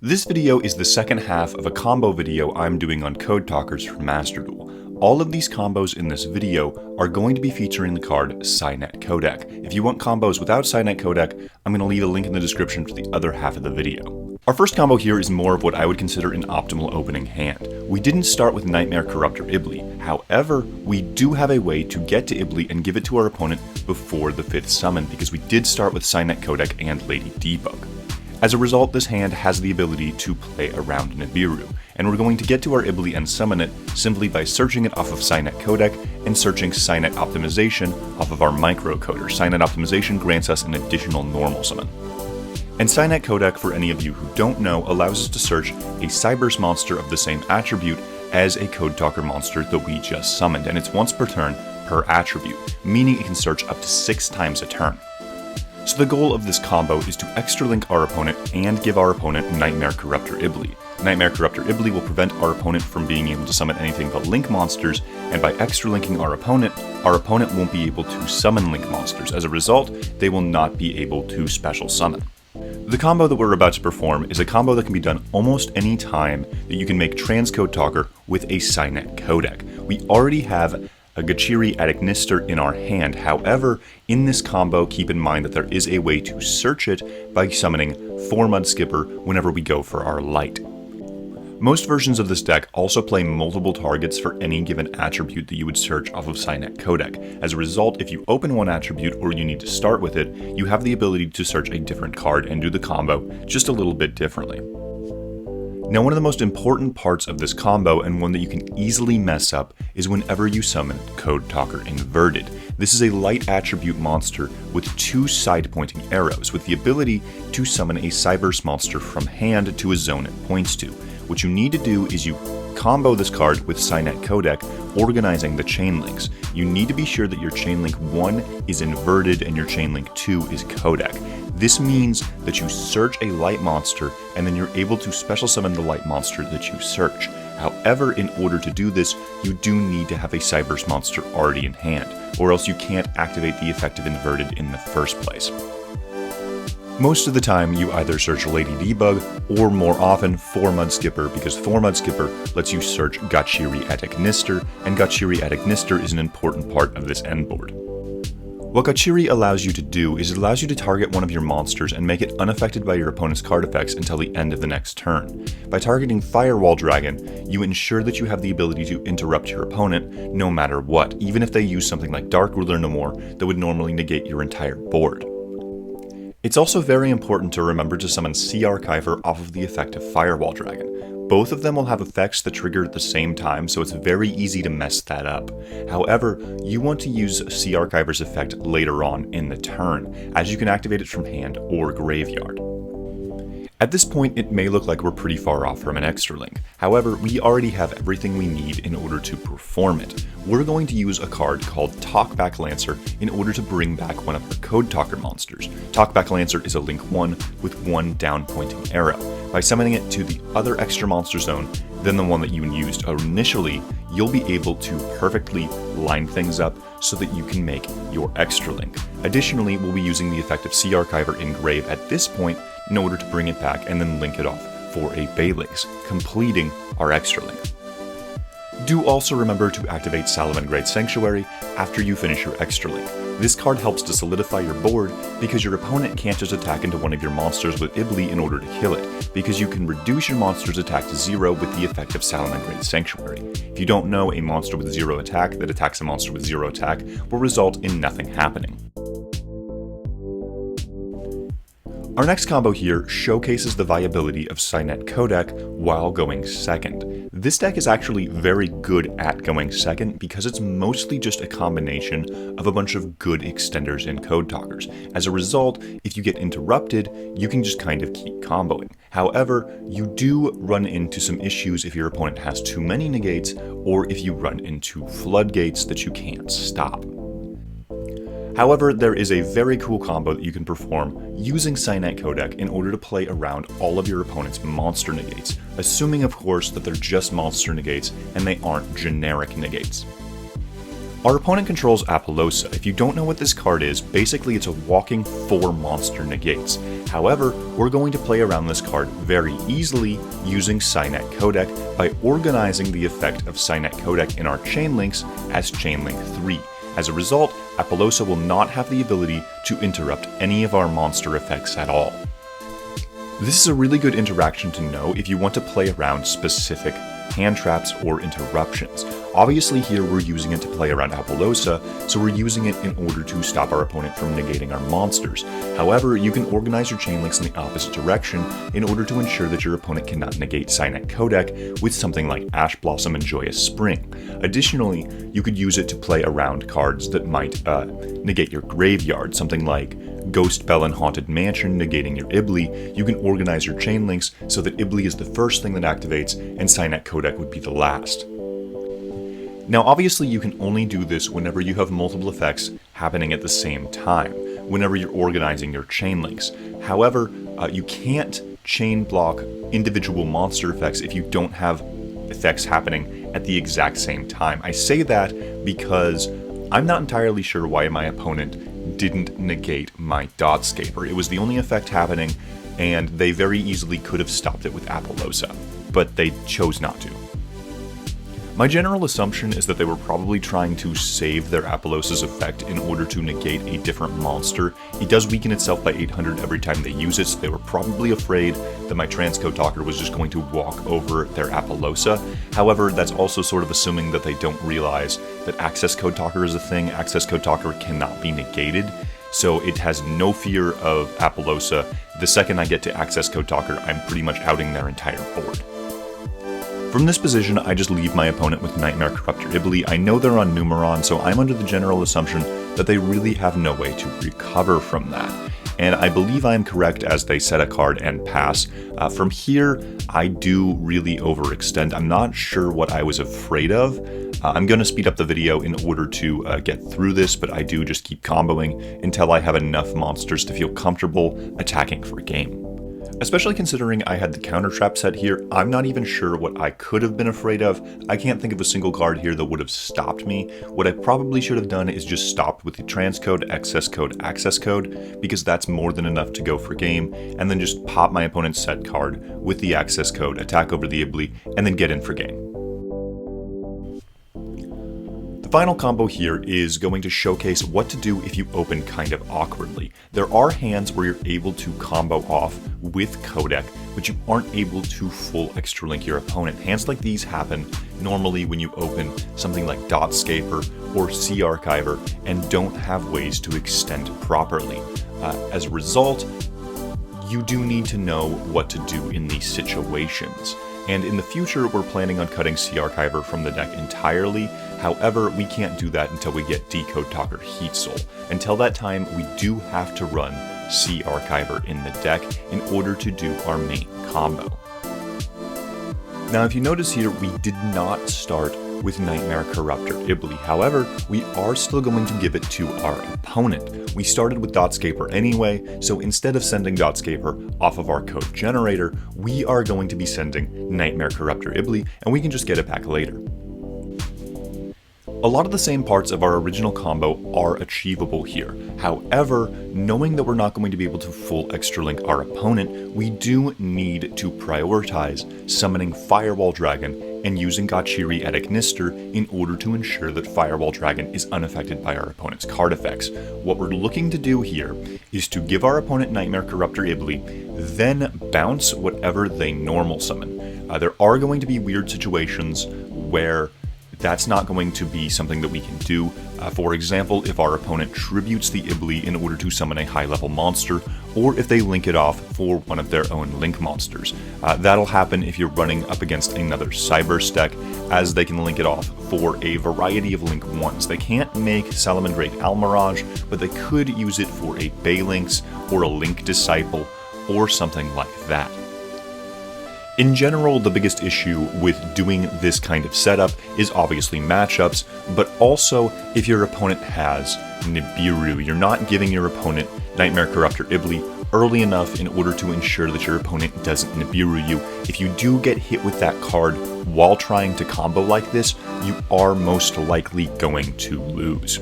This video is the second half of a combo video I'm doing on Code Talkers for Master Duel. All of these combos in this video are going to be featuring the card Cynet Codec. If you want combos without Cynet Codec, I'm going to leave a link in the description for the other half of the video. Our first combo here is more of what I would consider an optimal opening hand. We didn't start with Nightmare Corruptor Ibli, however, we do have a way to get to Ibli and give it to our opponent before the 5th summon, because we did start with Cynet Codec and Lady Debug. As a result, this hand has the ability to play around Nibiru, and we're going to get to our Ibli and summon it simply by searching it off of Cynet Codec and searching Cynet Optimization off of our microcoder. Cynet Optimization grants us an additional normal summon. And Cynet Codec, for any of you who don't know, allows us to search a Cyberse monster of the same attribute as a Code Talker monster that we just summoned, and it's once per turn per attribute, meaning it can search up to 6 times a turn. So the goal of this combo is to extra link our opponent and give our opponent Nightmare Corruptor Ibli. Nightmare Corruptor Ibli will prevent our opponent from being able to summon anything but link monsters, and by extra linking our opponent won't be able to summon link monsters. As a result, they will not be able to special summon. The combo that we're about to perform is a combo that can be done almost any time that you can make Transcode Talker with a Cynet Codec. We already have a Yugiohtcg Adicnister in our hand. However, in this combo, keep in mind that there is a way to search it by summoning 4 Mudskipper whenever we go for our light. Most versions of this deck also play multiple targets for any given attribute that you would search off of Cynet Codec. As a result, if you open one attribute or you need to start with it, you have the ability to search a different card and do the combo just a little bit differently. Now, one of the most important parts of this combo, and one that you can easily mess up, is whenever you summon Code Talker Inverted. This is a light attribute monster with 2 side-pointing arrows, with the ability to summon a Cyberse monster from hand to a zone it points to. What you need to do is you combo this card with Cynet Codec, organizing the chain links. You need to be sure that your chain link 1 is inverted and your chain link 2 is Codec. This means that you search a light monster and then you're able to special summon the light monster that you search. However, in order to do this, you do need to have a Cyberse monster already in hand, or else you can't activate the effect of inverted in the first place. Most of the time, you either search Lady Debug, or more often, 4 Mudskipper, because 4 Mudskipper lets you search Yugiohtcg Adicnister, and Yugiohtcg Adicnister is an important part of this end board. What Yugiohtcg allows you to do is it allows you to target one of your monsters and make it unaffected by your opponent's card effects until the end of the next turn. By targeting Firewall Dragon, you ensure that you have the ability to interrupt your opponent no matter what, even if they use something like Dark Ruler No More that would normally negate your entire board. It's also very important to remember to summon Sea Archiver off of the effect of Firewall Dragon. Both of them will have effects that trigger at the same time, so it's very easy to mess that up. However, you want to use Sea Archiver's effect later on in the turn, as you can activate it from hand or graveyard. At this point, it may look like we're pretty far off from an extra link. However, we already have everything we need in order to perform it. We're going to use a card called Talkback Lancer in order to bring back one of our Code Talker monsters. Talkback Lancer is a link 1 with 1 down pointing arrow. By summoning it to the other extra monster zone than the one that you used initially, you'll be able to perfectly line things up so that you can make your extra link. Additionally, we'll be using the effect of Sea Archiver Engrave at this point in order to bring it back and then link it off for a Baylix, completing our extra link. Do also remember to activate Salamangreat Sanctuary after you finish your extra link. This card helps to solidify your board because your opponent can't just attack into one of your monsters with Ibli in order to kill it, because you can reduce your monster's attack to 0 with the effect of Salamangreat Sanctuary. If you don't know, a monster with 0 attack that attacks a monster with 0 attack will result in nothing happening. Our next combo here showcases the viability of Cynet Codec while going second. This deck is actually very good at going second because it's mostly just a combination of a bunch of good extenders and Code Talkers. As a result, if you get interrupted, you can just kind of keep comboing. However, you do run into some issues if your opponent has too many negates, or if you run into floodgates that you can't stop. However, there is a very cool combo that you can perform using Cynet Codec in order to play around all of your opponent's monster negates, assuming of course that they're just monster negates and they aren't generic negates. Our opponent controls Apollousa. If you don't know what this card is, basically it's a walking 4 monster negates. However, we're going to play around this card very easily using Cynet Codec by organizing the effect of Cynet Codec in our chain links as chain link 3. As a result, Apollousa will not have the ability to interrupt any of our monster effects at all. This is a really good interaction to know if you want to play around specific hand traps or interruptions. Obviously here we're using it to play around Apollousa, so we're using it in order to stop our opponent from negating our monsters. However, you can organize your chain links in the opposite direction in order to ensure that your opponent cannot negate Cynet Codec with something like Ash Blossom and Joyous Spring. Additionally, you could use it to play around cards that might negate your graveyard, something like Ghost Bell and Haunted Mansion negating your Ibli. You can organize your chain links so that Ibli is the first thing that activates and Cynet Codec would be the last. Now obviously you can only do this whenever you have multiple effects happening at the same time, whenever you're organizing your chain links. However, you can't chain block individual monster effects if you don't have effects happening at the exact same time. I say that because I'm not entirely sure why my opponent didn't negate my Dotscaper. It was the only effect happening, and they very easily could have stopped it with Apollousa, but they chose not to. My general assumption is that they were probably trying to save their Apollousa's effect in order to negate a different monster. It does weaken itself by 800 every time they use it, so they were probably afraid that my Transcode Talker was just going to walk over their Apollousa. However, that's also sort of assuming that they don't realize that Access Code Talker is a thing. Access Code Talker cannot be negated, so it has no fear of Apollousa. The second I get to Access Code Talker, I'm pretty much outing their entire board. From this position, I just leave my opponent with Nightmare Corruptor Ibli. I know they're on Numeron, so I'm under the general assumption that they really have no way to recover from that. And I believe I am correct as they set a card and pass. From here, I do really overextend. I'm not sure what I was afraid of. I'm going to speed up the video in order to get through this, but I do just keep comboing until I have enough monsters to feel comfortable attacking for a game. Especially considering I had the counter trap set here, I'm not even sure what I could have been afraid of. I can't think of a single card here that would have stopped me. What I probably should have done is just stopped with the Transcode, Excess Code, Access Code, because that's more than enough to go for game, and then just pop my opponent's set card with the Access Code, attack over the Ibli, and then get in for game. The final combo here is going to showcase what to do if you open kind of awkwardly. There are hands where you're able to combo off with Codec, but you aren't able to full extra link your opponent. Hands like these happen normally when you open something like Dotscaper or Sea Archiver and don't have ways to extend properly. As a result, you do need to know what to do in these situations. And in the future, we're planning on cutting Sea Archiver from the deck entirely. However, we can't do that until we get Decode Talker Heat Soul. Until that time, we do have to run Sea Archiver in the deck in order to do our main combo. Now, if you notice here, we did not start with Nightmare Corruptor Ibli. However, we are still going to give it to our opponent. We started with Dotscaper anyway, so instead of sending Dotscaper off of our code generator, we are going to be sending Nightmare Corruptor Ibli, and we can just get it back later. A lot of the same parts of our original combo are achievable here. However, knowing that we're not going to be able to full extra link our opponent, we do need to prioritize summoning Firewall Dragon and using Gachiri at Ignister in order to ensure that Firewall Dragon is unaffected by our opponent's card effects. What we're looking to do here is to give our opponent Nightmare Corruptor Ibli, then bounce whatever they normal summon. There are going to be weird situations where that's not going to be something that we can do. For example, if our opponent tributes the Ibli in order to summon a high-level monster, or if they link it off for one of their own link monsters. That'll happen if you're running up against another Cyburst deck, as they can link it off for a variety of link ones. They can't make Salamandrake Almirage, but they could use it for a Baylynx or a Link Disciple, or something like that. In general, the biggest issue with doing this kind of setup is obviously matchups, but also if your opponent has Nibiru. You're not giving your opponent Nightmare Corruptor Ibli early enough in order to ensure that your opponent doesn't Nibiru you. If you do get hit with that card while trying to combo like this, you are most likely going to lose.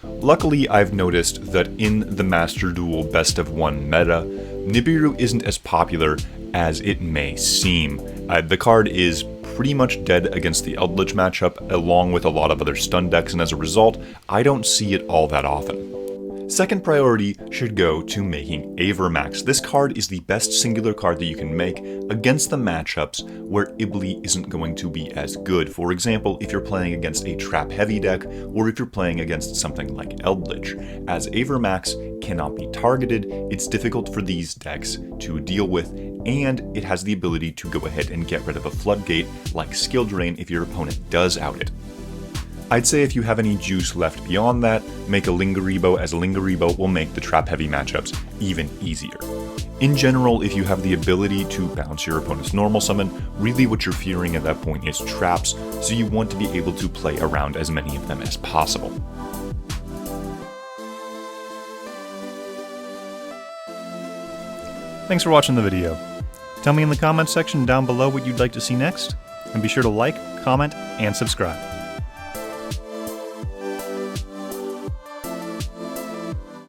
Luckily, I've noticed that in the Master Duel Best of 1 meta, Nibiru isn't as popular as it may seem. The card is pretty much dead against the Eldritch matchup, along with a lot of other stun decks, and as a result, I don't see it all that often. Second priority should go to making Avermax. This card is the best singular card that you can make against the matchups where Ibli isn't going to be as good. For example, if you're playing against a trap heavy deck, or if you're playing against something like Eldritch. As Avermax cannot be targeted, it's difficult for these decks to deal with, and it has the ability to go ahead and get rid of a floodgate like Skill Drain if your opponent does out it. I'd say if you have any juice left beyond that, make a Lingaribo, as a Lingaribo will make the trap-heavy matchups even easier. In general, if you have the ability to bounce your opponent's normal summon, really what you're fearing at that point is traps, so you want to be able to play around as many of them as possible. Thanks for watching the video. Tell me in the comments section down below what you'd like to see next, and be sure to like, comment, and subscribe.